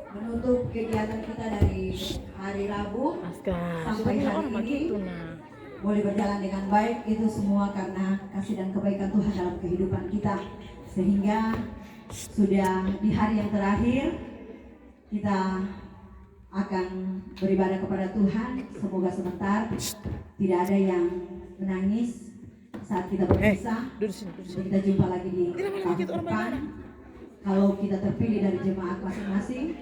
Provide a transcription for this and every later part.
menutup kegiatan kita dari hari Rabu sampai hari ini boleh berjalan dengan baik. Itu semua karena kasih dan kebaikan Tuhan dalam kehidupan kita, sehingga sudah di hari yang terakhir kita akan beribadah kepada Tuhan. Semoga sebentar tidak ada yang menangis saat kita berpisah. Kita jumpa lagi di tahun depan kalau kita terpilih dari jemaat masing-masing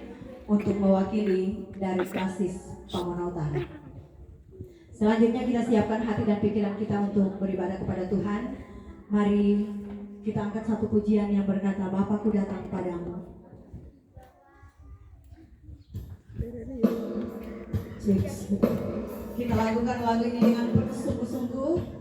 untuk mewakili dari Klasis Pamuana Utara. Selanjutnya kita siapkan hati dan pikiran kita untuk beribadah kepada Tuhan. Mari kita angkat satu pujian yang berkata, Bapakku datang padamu. Kita lakukan lagu ini dengan bersungguh-sungguh.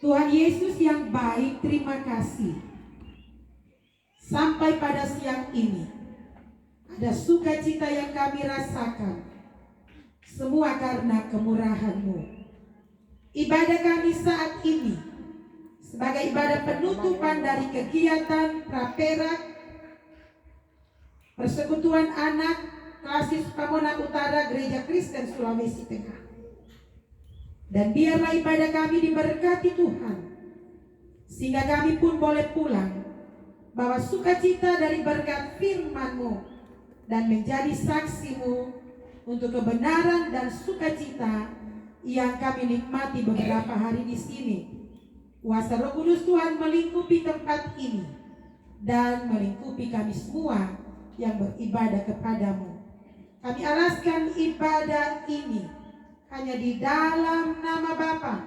Tuhan Yesus yang baik, terima kasih. Sampai pada siang ini ada sukacita yang kami rasakan, semua karena kemurahan-Mu. Ibadah kami saat ini sebagai ibadah penutupan dari kegiatan praperak Persekutuan Anak Klasis Pamuana Utara Gereja Kristen Sulawesi Tengah. Dan biarlah ibadah kami diberkati Tuhan, sehingga kami pun boleh pulang bawa sukacita dari berkat firman-Mu dan menjadi saksi-Mu untuk kebenaran dan sukacita yang kami nikmati beberapa hari di sini. Kuasa Roh Kudus Tuhan melingkupi tempat ini dan melingkupi kami semua yang beribadah kepada-Mu. Kami alaskan ibadah ini hanya di dalam nama Bapa,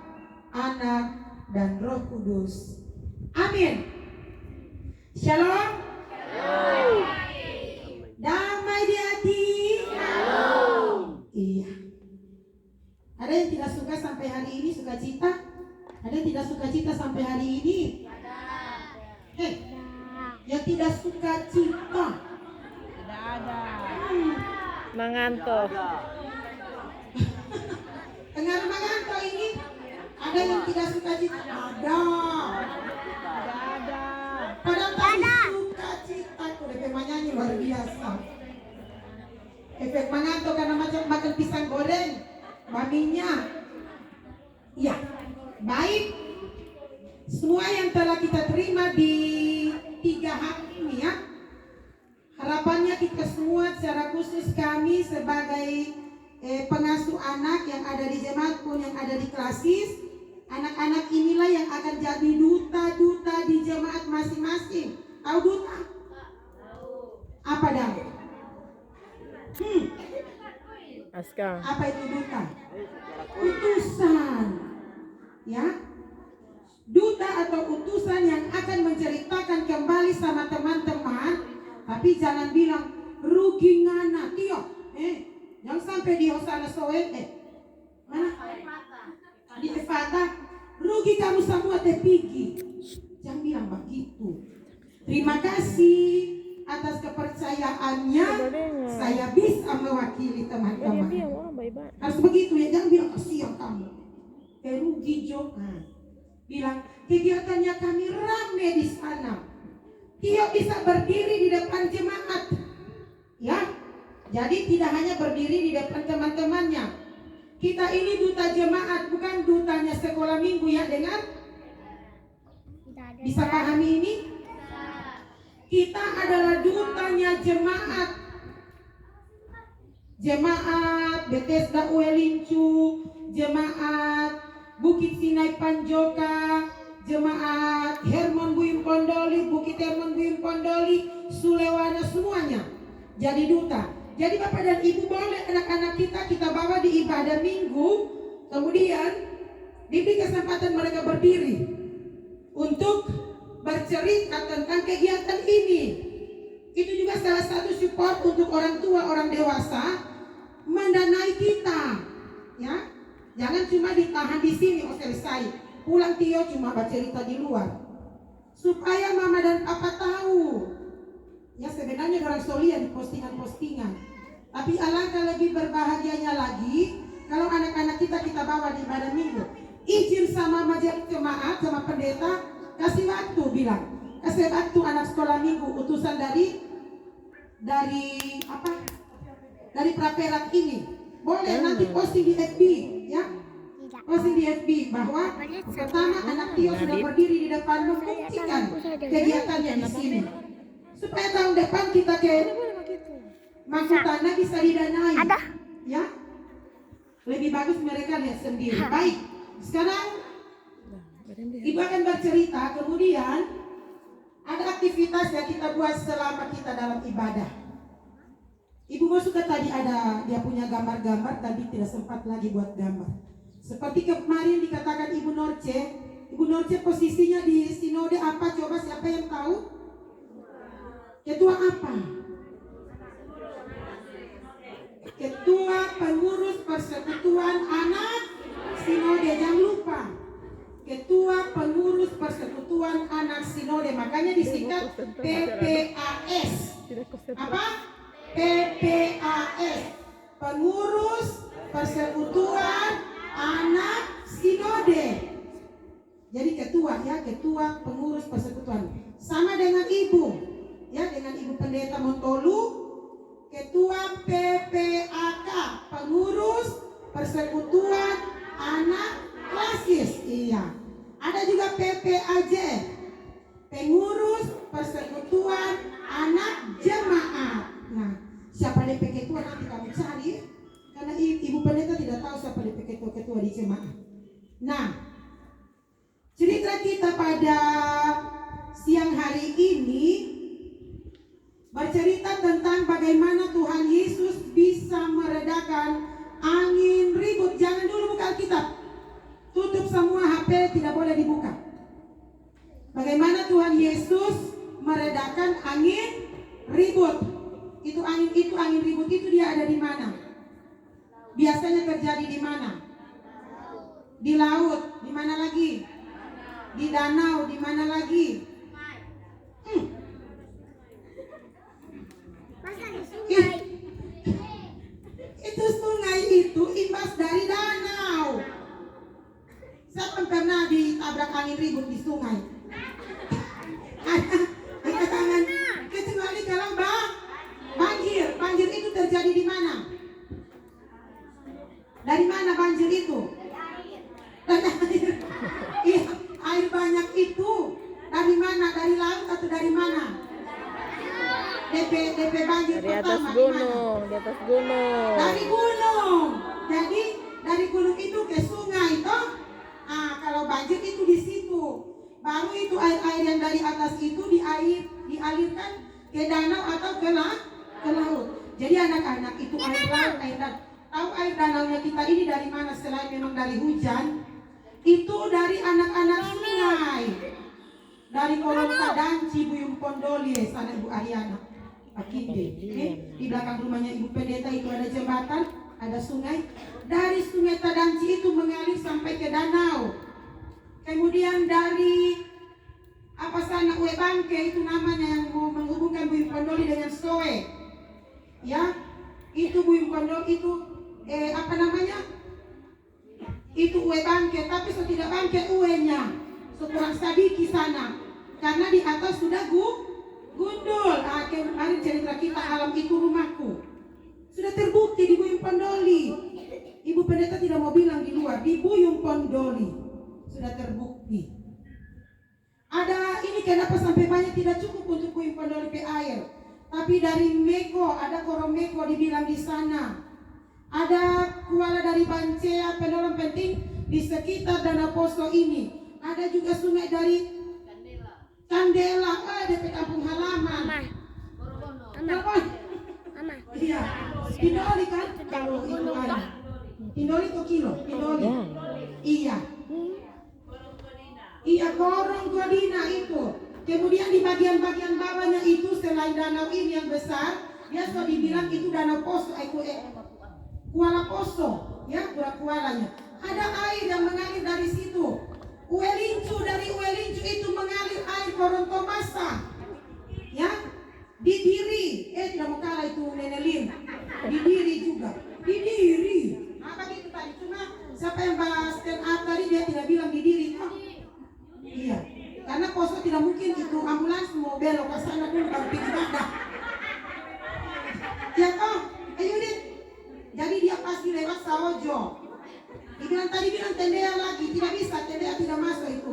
Anak, dan Roh Kudus. Amin. Shalom. Shalom. Damai di hati. Shalom. Iya. Ada yang tidak suka sampai hari ini sukacita? Ada yang tidak sukacita sampai hari ini? Ada. Yang tidak sukacita? Tidak ada. Mengantuk. Dengan mengantuk ini ada yang tidak sukacita? Ada. Padahal tadi sukacita, efek menyanyi luar biasa. Efek mengantuk karena macam makan pisang goreng, maminya. Ya, baik. Semua yang telah kita terima di 3 hari ini ya, khusus kami sebagai pengasuh anak yang ada di jemaat pun yang ada di klasis. Anak-anak inilah yang akan jadi duta-duta di jemaat masing-masing. Tahu duta? Apa dah? Aska. Apa itu duta? Utusan. Ya. Duta atau utusan yang akan menceritakan kembali sama teman-teman. Tapi jangan bilang rugi ngana tio. Jangan sampai di Hosana Soen. Mana? Di Evata. Rugi kamu semua tepigi. Jangan bilang begitu. Terima kasih atas kepercayaannya. Saya bisa mewakili teman-teman. Harus begitu ya. Jangan bilang kasihan kamu. Rugi Johan. Bilang kegiatannya kami rame di sana. Tio bisa berdiri di depan jemaat. Ya. Jadi tidak hanya berdiri di depan teman-temannya. Kita ini duta jemaat, bukan dutanya sekolah minggu ya, dengar? Bisa pahami ini? Kita adalah dutanya jemaat. Jemaat Bethesda Uelincu, jemaat Bukit Sinai Panjoka, jemaat Hermon Buim Pondoli, Bukit Hermon Buim Pondoli, Sulewana, semuanya jadi duta. Jadi Bapak dan Ibu boleh anak-anak kita bawa di ibadah minggu, kemudian diberi kesempatan mereka berdiri untuk bercerita tentang kegiatan ini. Itu juga salah satu support untuk orang tua, orang dewasa mendanai kita. Ya, jangan cuma ditahan di sini, oh selesai. Pulang Tio cuma bercerita di luar. Supaya mama dan papa tahu. Ya sebenarnya orang solia di postingan-postingan. Tapi alangkah lebih berbahagianya lagi kalau anak-anak kita bawa di ibadah minggu. Izin sama majelis jemaat, sama pendeta, kasih waktu bilang. Kasih waktu anak sekolah minggu, utusan dari apa? Dari praperat ini. Boleh nanti posting di FB, ya. Posting di FB bahwa pertama anak Tio sudah berdiri di depan membuktikan kegiatannya di sini. Supaya tahun depan kita ke Makutana bisa didanai. Ya. Lebih bagus mereka lihat sendiri. Baik. Sekarang Ibu akan bercerita, kemudian ada aktivitas yang kita buat selama kita dalam ibadah. Ibu mau suka tadi ada dia punya gambar-gambar, tadi tidak sempat lagi buat gambar. Seperti kemarin dikatakan Ibu Norce posisinya di sinode apa? Coba siapa yang tahu? Ketua apa? Ketua pengurus persekutuan anak sinode, jangan lupa. Ketua pengurus persekutuan anak sinode, makanya disingkat PPAS. Apa? PPAS, pengurus persekutuan anak sinode. Jadi ketua ya, ketua pengurus persekutuan. Sama dengan ibu. Ya, dengan Ibu Pendeta Montolu, Ketua PPAK, Pengurus Persekutuan Anak Klasis. Iya. Ada juga PPAJ, Pengurus Persekutuan Anak Jemaat. Nah, siapa DP ketua nanti kamu cari, karena Ibu Pendeta tidak tahu siapa DP ketua di jemaat. Nah, cerita kita pada siang hari ini bercerita tentang bagaimana Tuhan Yesus bisa meredakan angin ribut. Jangan dulu buka Alkitab. Tutup semua HP, tidak boleh dibuka. Bagaimana Tuhan Yesus meredakan angin ribut. Angin ribut itu dia ada di mana? Biasanya terjadi di mana? Di laut. Di mana lagi? Di danau. Di mana lagi? Itu sungai itu imbas dari danau. Siapa pernah ditabrak angin ribut di sungai? Angkat tangan. Kecuali kalau banjir. Banjir itu terjadi di mana? Dari mana banjir itu? Dari air. Iya, air banyak itu dari mana? Dari laut atau dari mana? Dari DP banjir Dari atas pertama gunung, di atas gunung. dari gunung. Jadi dari gunung itu ke sungai toh. Kalau banjir itu di situ. Baru itu air-air yang dari atas itu dialirkan ke danau atau ke laut. Jadi anak-anak itu air laut, air danau. Tahu air danaunya kita ini dari mana selain memang dari hujan? Itu dari anak-anak sungai. Dari Kolong Kadanci, Buyung Pondolie, sana Ibu Ariana. Akinde. Di belakang rumahnya Ibu Pendeta itu ada jembatan, ada sungai. Dari Sungai Tadanci itu mengalir sampai ke danau. Kemudian dari sana Ue Bangke itu namanya yang menghubungkan Buyung Pondolie dengan Soe. Ya, itu Buyung Pondolie itu itu Ue Bangke, tapi so tidak bangke uenya, so kurang sadiki sana, karena di atas sudah gundul. Kemarin cerita kita alam itu rumahku sudah terbukti di Buyung Pondolie. Ibu Pendeta tidak mau bilang di luar, di Buyung Pondolie sudah terbukti. Ada ini kenapa sampai banyak tidak cukup untuk Buyung Pondolie pe air, tapi dari Meko ada Koromeko dibilang di sana. Ada kuala dari Bancea, penolong penting di sekitar Danau Poso ini. Ada juga sungai dari Candela, ada di kampung halaman. Mama. Iya. Tindoli kan? Kalau itu ada. Tindoli itu kilo, Tindoli. Iya. Iya, Korong Godina itu. Kemudian di bagian-bagian bawahnya itu selain danau ini yang besar, biasa dibilang itu Danau Poso, Kuala Poso, ya, kualanya. Ada air yang mengalir dari situ. Dari Ue Lincu itu mengalir air Korontomasa. Ya, di Diri. Tidak mau kalah itu Nenelin. Di Diri juga. Di Diri. Apa gitu tadi? Cuma siapa yang bahas stand up tadi dia tidak bilang di Diri. Iya. Karena Poso tidak mungkin itu ambulans mau belok ke sana dulu baru pergi badak. Ya toh, Yudit. Jadi dia pasti lewat Sawojo. Dibilang tadi bilang Tendea lagi, tidak bisa, Tendea tidak masuk itu.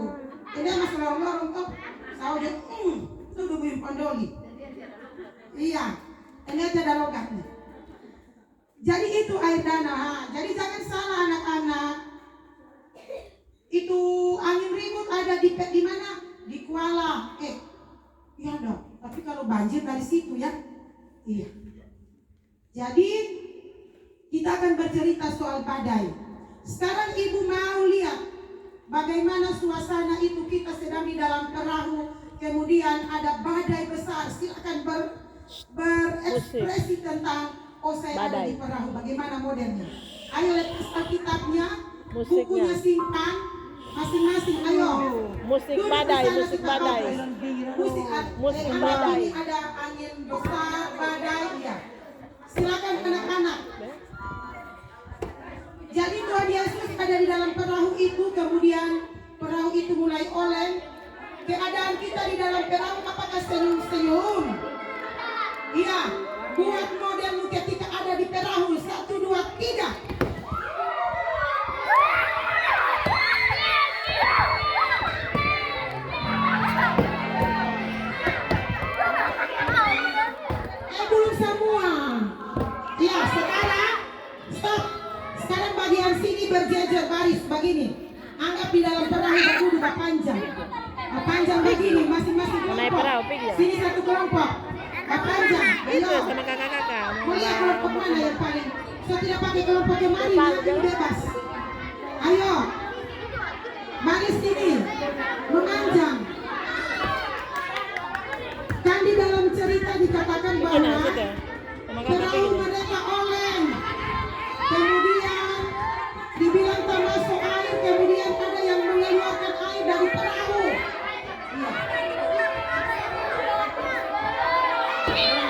Tendea masuk lorong-lorong kok. Sawojo, itu udah Buyung Pondolie. Iya, Tendea ada logatnya. Jadi itu air danau. Jadi jangan salah anak-anak. Itu angin ribut ada di mana? Di Kuala. Iya dong. Tapi kalau banjir dari situ ya. Iya. Jadi kita akan bercerita soal badai. Sekarang Ibu mau lihat bagaimana suasana itu, kita sedang di dalam perahu, kemudian ada badai besar. Silakan berekspresi tentang saya ada di perahu, bagaimana modelnya. Ayo lepas Alkitabnya, bukunya simpan masing-masing. Ayo. Musik badai. Musik badai. Ini ada angin besar, badai ya. Silakan anak-anak. Jadi Tuhan Yesus ada di dalam perahu itu, kemudian perahu itu mulai oleng. Keadaan kita di dalam perahu apakah senyum-senyum? Iya, buat modelmu ketika ada di perahu. 1, 2, 3. Belum semua. Ya, sekarang stop. Sekarang bagian sini berjejer baris begini. Anggap di dalam perahu berduduk panjang. Panjang begini, masing-masing kelompok. Sini satu kelompok. Panjang. Itu sama kakak-kakak. Mau lihat kelompok mana yang paling? So tidak pakai kelompok yang mari, nanti bebas. Ayo. Baris sini. Memanjang. Kan di dalam cerita dikatakan bahwa perahu mereka oleng. Kemudian dibilang termasuk air, kemudian ada yang mengeluarkan air dari perahu. Iya.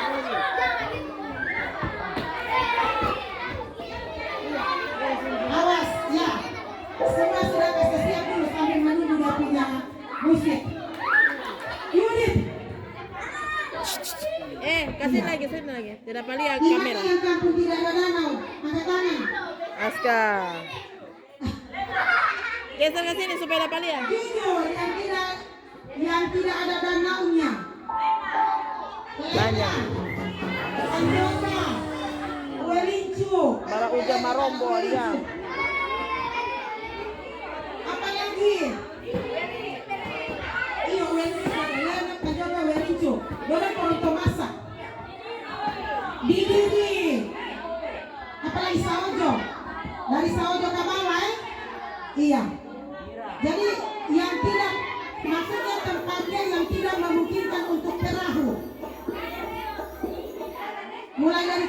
Awas, ya. Semua sudah siap dulu sambil menunggu dia punya musik. Yudit. Kasih lagi. Tidak lihat Di mana kamera. yang kampung tidak ada danau? Angkat tangan. Aska. Geser ke sini supaya dapat lihat. Jujur, yang tidak ada danaunya. Banyak. Anjota, Welincu. Para uja marombo dia. Apa lagi? Iya, Welincu. Lena Anjota Welincu. Dora Korinto Masa. Didiri. Apalagi Saojo. Dari Saojo ke bawah Iya. Jadi yang tidak, maksudnya tempatnya yang tidak memungkinkan untuk perahu. Mulai dari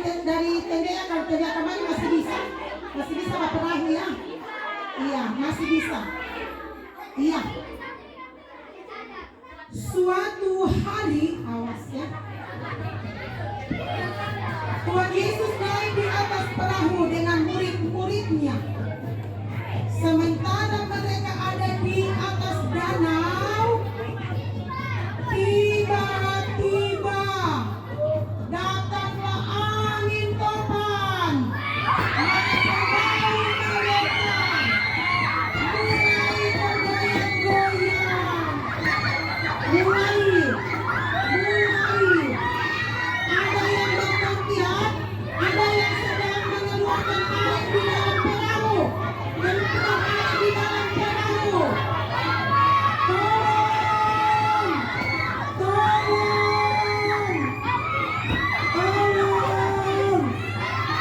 tendea, kalau tendea kemarin masih bisa perahu ya. Iya, masih bisa. Iya. Suatu hari, awas ya. Tuhan Yesus naik di atas perahu dengan murid-muridnya. Sementara mereka ada di atas danau, tiba-tiba datanglah angin topan. Membawa mereka mulai bergoyang-goyang. Mulai. Ada yang bertempiat, ada yang sedang mengeluarkan air di dalam perahu. Menumpang air di dalam perahu. Tolong.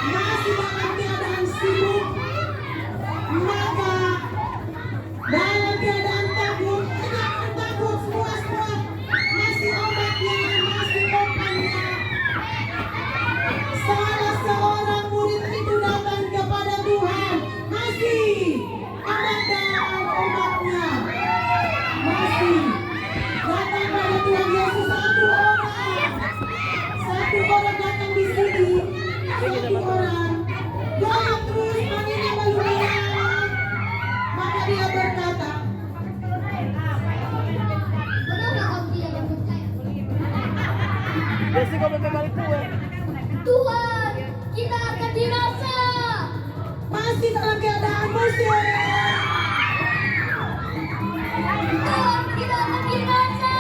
Masih dalam keadaan sibuk. Maka dalam keadaan takut, jangan takut semua. Masih obatnya, masih obatnya. Salah seorang murid itu datang kepada Tuhan. Masih obatnya. Masih datang pada Tuhan Yesus. Satu orang datang di sini. Satu orang. Goyang terus, anginnya meluap. Maka dia berkata, Biasa kau pakai balik kue. Tuhan, kita akan dirasa. masih dalam keadaan musyrik. Tuhan, kita akan dirasa.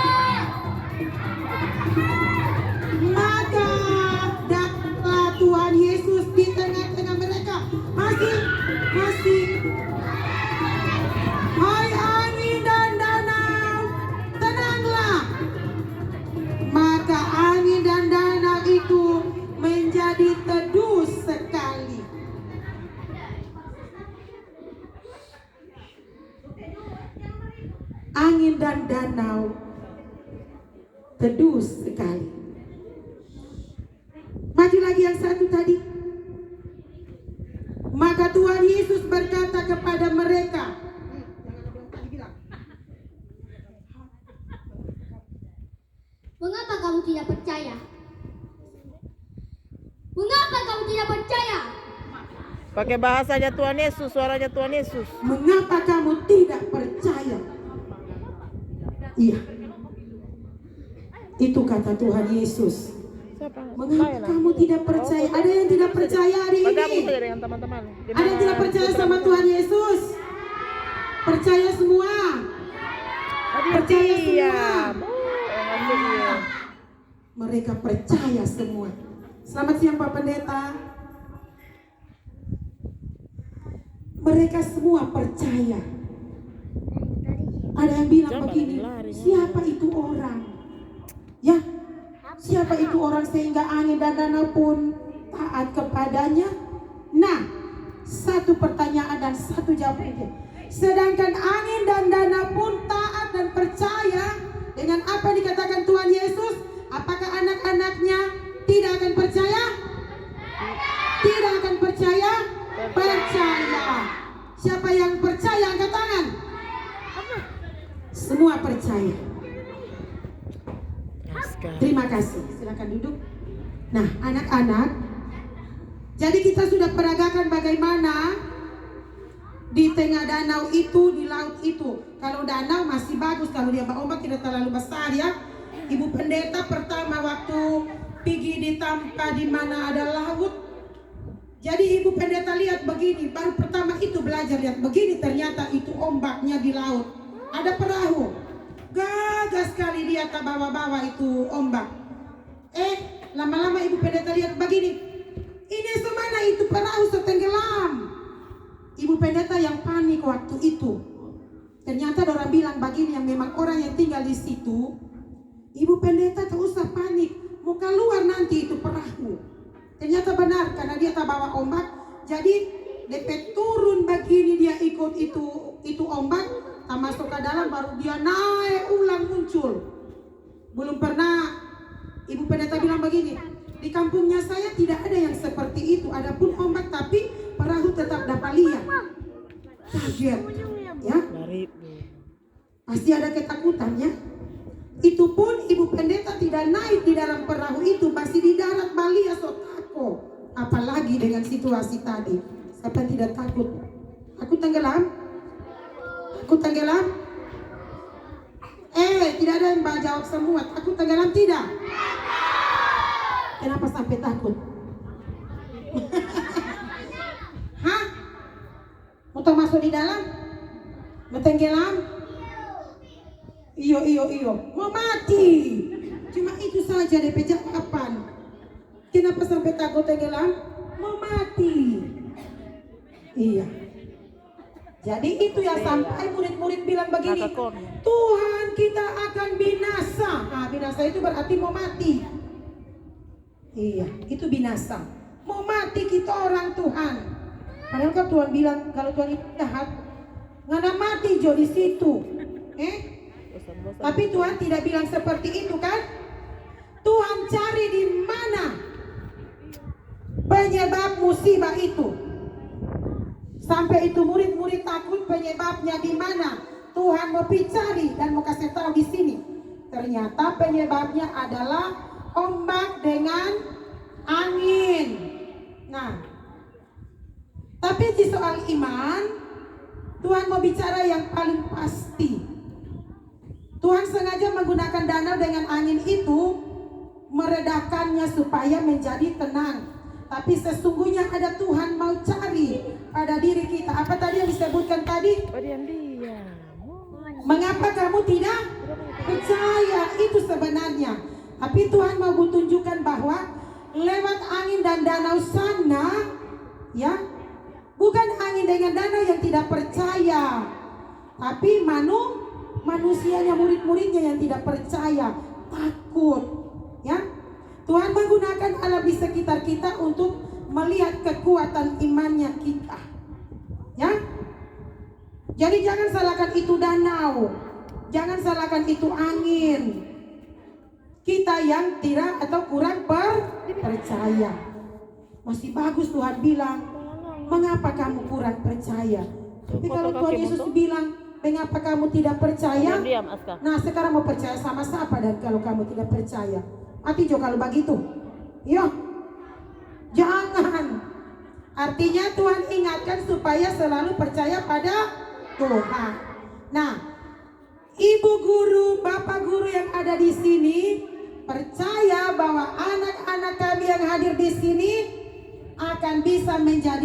Maka datanglah Tuhan Yesus di tengah-tengah mereka. Masih. Hai angin dan danau, tenanglah. Maka angin dan danau itu menjadi teduh sekali. Angin dan danau teduh sekali. Maju lagi yang satu tadi. Maka Tuhan Yesus berkata kepada mereka, Mengapa kamu tidak percaya? Mengapa kamu tidak percaya? Pakai bahasanya Tuhan Yesus, suaranya Tuhan Yesus. mengapa kamu tidak percaya? Iya, itu kata Tuhan Yesus. Siapa? Mengapa kamu tidak percaya? Ada yang tidak percaya hari Bergabung ini? saja dengan teman-teman. Ada yang tidak percaya sama Tuhan Yesus? Percaya semua. Percaya semua. Mereka percaya semua. Selamat siang Pak Pendeta. Mereka semua percaya. Ada yang bilang begini, siapa itu orang? Ya, siapa itu orang sehingga angin dan danau pun taat kepadanya? Nah, satu pertanyaan dan satu jawaban. Sedangkan angin dan danau pun taat dan percaya dengan apa yang dikatakan Tuhan Yesus, apakah anak-anaknya tidak akan percaya? Tidak akan percaya? Percaya. Siapa yang percaya angkat tangan? Semua percaya. Terima kasih. Silakan duduk. Nah, anak-anak, jadi kita sudah peragakan bagaimana di tengah danau itu, di laut itu. Kalau danau masih bagus, kalau dia ombak tidak terlalu besar ya. Ibu pendeta pertama waktu pergi di tempat di mana ada laut. Jadi ibu pendeta lihat begini, baru pertama itu belajar lihat begini, ternyata itu ombaknya di laut. Ada perahu. Gagah sekali dia tak bawa-bawa itu ombak. lama-lama Ibu Pendeta lihat begini, ini semana itu perahu tenggelam. Ibu Pendeta yang panik waktu itu. Ternyata orang bilang begini, yang memang orang yang tinggal di situ, Ibu Pendeta tak usah panik, mau keluar nanti itu perahu. Ternyata benar, karena dia tak bawa ombak. Jadi DP turun begini, dia ikut itu ombak, tak masuk ke dalam, baru dia naik ulang muncul. Belum pernah. Ibu Pendeta bilang begini, di kampungnya saya tidak ada yang seperti itu. Adapun ombak tapi perahu tetap dapat lihat. Kaget, ya? Pasti ada ketakutannya. Itu pun Ibu Pendeta tidak naik di dalam perahu itu, masih di darat Balia Sotako. Apalagi dengan situasi tadi. Siapa yang tidak takut? Aku tenggelam? Aku tenggelam? Tidak ada yang jawab semua. Aku tenggelam tidak? Kenapa sampai takut? Hah? Mau masuk di dalam? Mau tenggelam? Iyo. Mau mati. Cuma itu saja DP jawaban. Kenapa sampai takut tenggelam? Mau mati. Iya. Jadi itu yang sampai murid-murid bilang begini, Tuhan kita akan binasa. Nah, binasa itu berarti mau mati. Iya, itu binasa. Mau mati kita orang Tuhan. Padahal kan Tuhan bilang kalau Tuhan itu jahat, nggak ada mati jo di situ. Tapi Tuhan tidak bilang seperti itu kan? Tuhan cari di mana penyebab musibah itu. Sampai itu murid-murid takut penyebabnya di mana. Tuhan mau cari dan mau kasih tahu di sini. Ternyata penyebabnya adalah ombak dengan angin. Nah, tapi di soal iman, Tuhan mau bicara yang paling pasti. Tuhan sengaja menggunakan danau dengan angin itu, meredakannya supaya menjadi tenang. Tapi sesungguhnya ada Tuhan mau cari pada diri kita. Apa tadi yang disebutkan tadi? Mengapa kamu tidak percaya? Itu sebenarnya. Tapi Tuhan mau tunjukkan bahwa lewat angin dan danau sana, ya, bukan angin dengan danau yang tidak percaya, tapi manusianya, murid-muridnya yang tidak percaya, takut, ya. Tuhan menggunakan alam di sekitar kita untuk melihat kekuatan imannya kita, ya. Jadi jangan salahkan itu danau, jangan salahkan itu angin. Kita yang tidak atau kurang percaya. Masih bagus Tuhan bilang, mengapa kamu kurang percaya? Tapi kalau Tuhan Yesus bilang, mengapa kamu tidak percaya? Nah, sekarang mau percaya sama siapa? Dan kalau kamu tidak percaya, mati jo kalau begitu. Ya, jangan. Artinya Tuhan ingatkan supaya selalu percaya pada Tuhan. Nah, ibu guru, bapak guru yang ada di sini, percaya bahwa anak-anak kami yang hadir di sini akan bisa menjadi